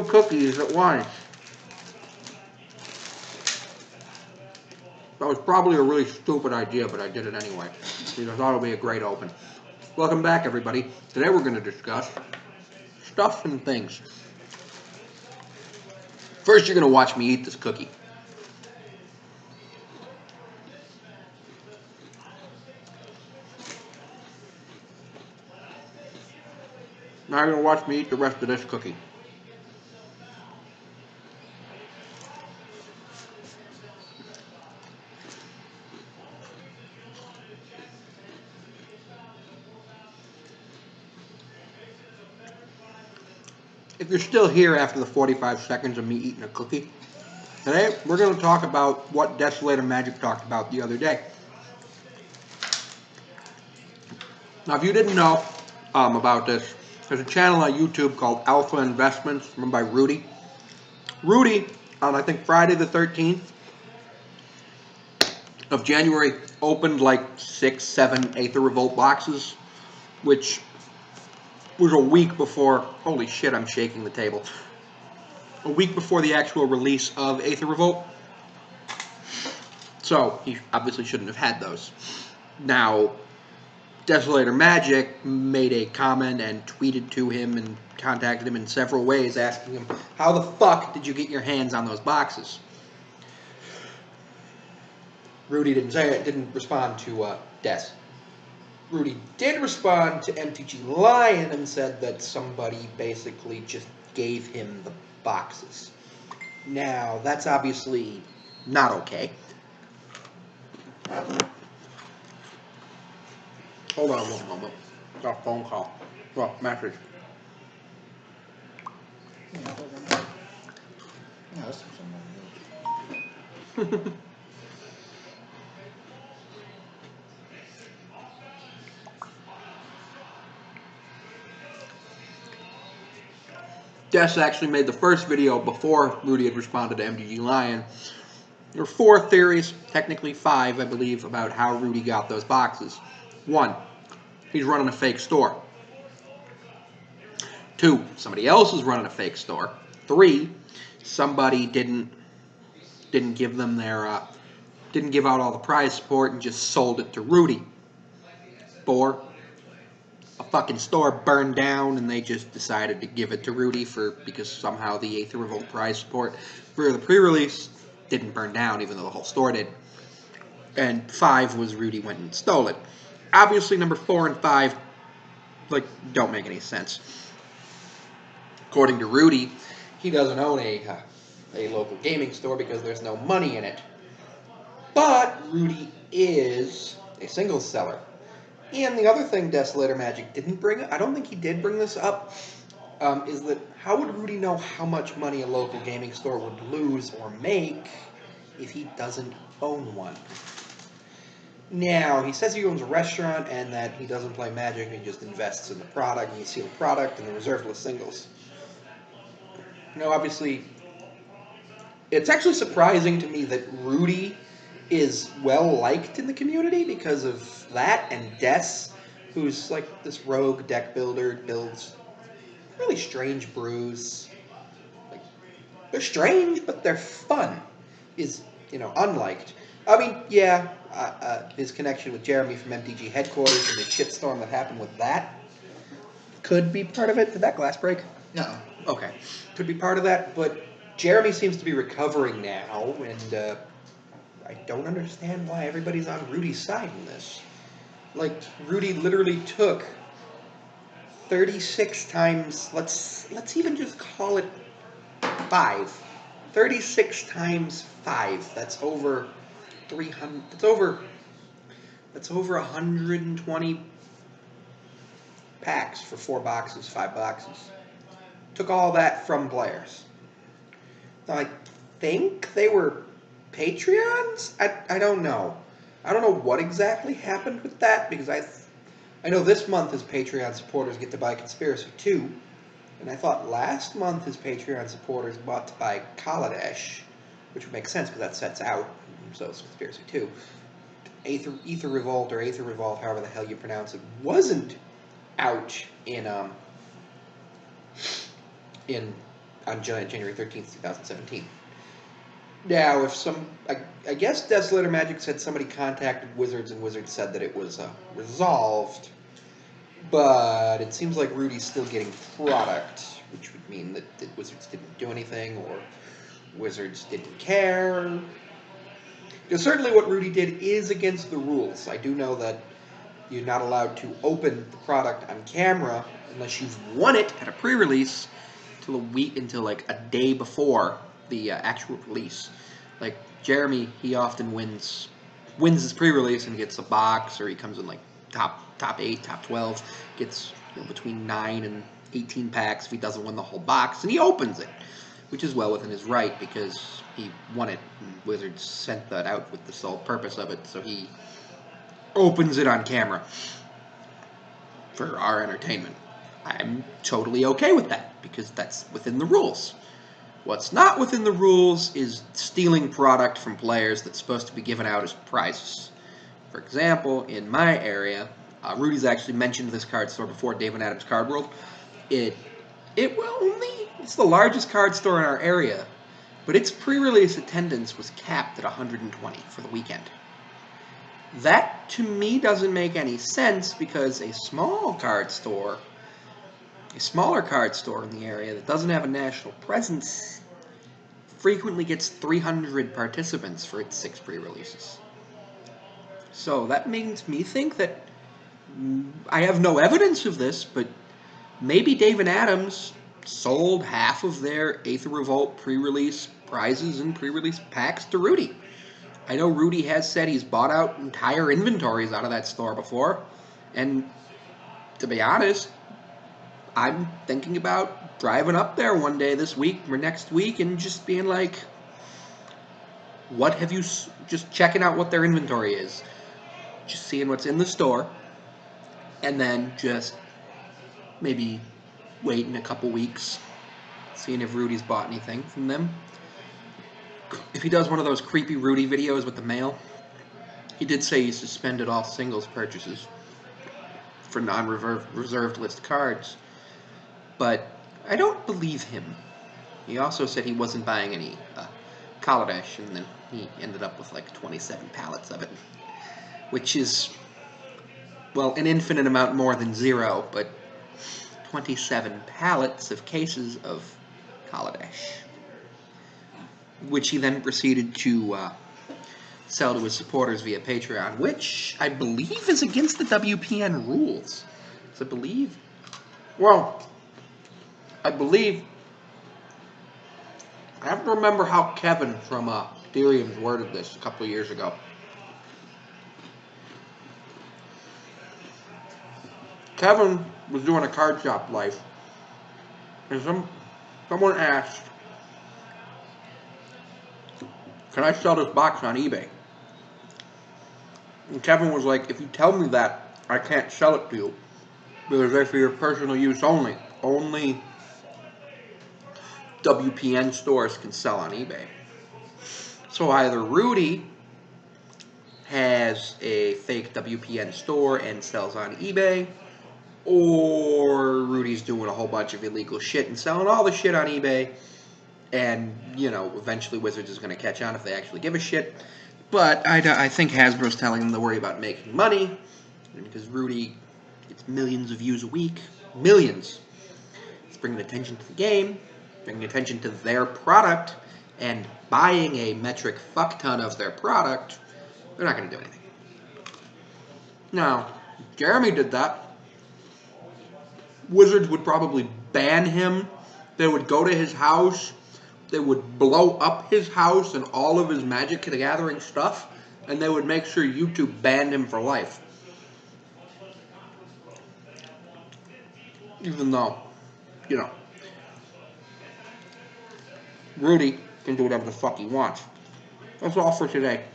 2 cookies at once. That was probably a really stupid idea, but I did it anyway, because I thought it would be a great open. Welcome back, everybody. Today we're going to discuss stuff and things. First, you're going to watch me eat this cookie. Now you're going to watch me eat the rest of this cookie. If you're still here after the 45 seconds of me eating a cookie, today we're going to talk about what Desoloator Magic talked about the other day. Now, if you didn't know about this, there's a channel on YouTube called Alpha Investments, run by Rudy. Rudy, on I think Friday the 13th of January, opened like 6, 7 Aether Revolt boxes, which was a week before, holy shit, I'm shaking the table, a week before the actual release of Aether Revolt. So, he obviously shouldn't have had those. Now, Desoloator Magic made a comment and tweeted to him and contacted him in several ways asking him, how the fuck did you get your hands on those boxes? Rudy didn't respond to Des. Rudy did respond to MTG Lion and said that somebody basically just gave him the boxes. Now, that's obviously not okay. Hold on one moment. Got a phone call. Well, message. Des actually made the first video before Rudy had responded to MTG Lion. There were 4 theories, technically 5, I believe, about how Rudy got those boxes. 1, he's running a fake store. 2, somebody else is running a fake store. 3, somebody didn't give them their didn't give out all the prize support and just sold it to Rudy. 4, a fucking store burned down and they just decided to give it to Rudy because somehow the Aether Revolt prize support for the pre-release didn't burn down, even though the whole store did. And 5 was Rudy went and stole it. Obviously, number 4 and 5, like, don't make any sense. According to Rudy, he doesn't own a local gaming store because there's no money in it. But Rudy is a singles seller. And the other thing Desoloator Magic didn't bring up, I don't think he did bring this up, is that how would Rudy know how much money a local gaming store would lose or make if he doesn't own one? Now, he says he owns a restaurant and that he doesn't play Magic, he just invests in the product, and the sealed product, and the reserved list singles. Now, obviously, it's actually surprising to me that Rudy is well-liked in the community because of that, and Des, who's like this rogue deck builder, builds really strange brews. Like, they're strange, but they're fun, is, unliked. I mean, yeah, his connection with Jeremy from MTG headquarters and the shitstorm that happened with that could be part of it. Did that glass break? No. Okay. Could be part of that, but Jeremy seems to be recovering now, and I don't understand why everybody's on Rudy's side in this. Like, Rudy literally took 36 times, let's even just call it 5. 36 times 5. That's over 300, that's over 120 packs for 4 boxes, 5 boxes. Took all that from players. Now, I think they were Patreons? I don't know. I don't know what exactly happened with that, because I know this month his Patreon supporters get to buy Conspiracy 2, and I thought last month his Patreon supporters bought to buy Kaladesh, which would make sense because that sets out, so it's Conspiracy 2. Aether Revolt, or Aether Revolt, however the hell you pronounce it, wasn't out in on January 13th, 2017. Now, I guess Desolator Magic said somebody contacted Wizards, and Wizards said that it was resolved, but it seems like Rudy's still getting product, which would mean that Wizards didn't do anything, or Wizards didn't care. Because certainly what Rudy did is against the rules. I do know that you're not allowed to open the product on camera unless you've won it at a pre-release until like a day before the actual release. Like Jeremy, he often wins his pre-release and gets a box, or he comes in like top 8, top 12, gets between 9 and 18 packs if he doesn't win the whole box, and he opens it, which is well within his right because he won it, and Wizards sent that out with the sole purpose of it, so he opens it on camera for our entertainment. I'm totally okay with that because that's within the rules. What's not within the rules is stealing product from players that's supposed to be given out as prizes. For example, in my area, Rudy's actually mentioned this card store before, Dave and Adam's Card World. It's the largest card store in our area, but its pre-release attendance was capped at 120 for the weekend. That, to me, doesn't make any sense because a smaller card store in the area that doesn't have a national presence frequently gets 300 participants for its 6 pre-releases. So that makes me think that, I have no evidence of this, but maybe Dave and Adams sold half of their Aether Revolt pre-release prizes and pre-release packs to Rudy. I know Rudy has said he's bought out entire inventories out of that store before, and to be honest, I'm thinking about driving up there one day this week or next week and just being like, just checking out what their inventory is, just seeing what's in the store, and then just maybe waiting a couple weeks, seeing if Rudy's bought anything from them. If he does one of those creepy Rudy videos with the mail, he did say he suspended all singles purchases for non-reserved list cards, but I don't believe him. He also said he wasn't buying any Kaladesh, and then he ended up with like 27 pallets of it, which is, well, an infinite amount more than 0, but 27 pallets of cases of Kaladesh, which he then proceeded to sell to his supporters via Patreon, which I believe is against the WPN rules. So I have to remember how Kevin from Ethereum worded this a couple of years ago. Kevin was doing a card shop live, and someone asked, "Can I sell this box on eBay?" And Kevin was like, "If you tell me that, I can't sell it to you, because they're for your personal use only. Only WPN stores can sell on eBay." So either Rudy has a fake WPN store and sells on eBay, or Rudy's doing a whole bunch of illegal shit and selling all the shit on eBay, and, eventually Wizards is going to catch on if they actually give a shit. But I think Hasbro's telling them to worry about making money, because Rudy gets millions of views a week. Millions. It's bringing attention to the game, bringing attention to their product, and buying a metric fuck ton of their product. They're not going to do anything. Now, Jeremy did that. Wizards would probably ban him. They would go to his house. They would blow up his house and all of his Magic the Gathering stuff, and they would make sure YouTube banned him for life. Even though, Rudy can do whatever the fuck he wants. That's all for today.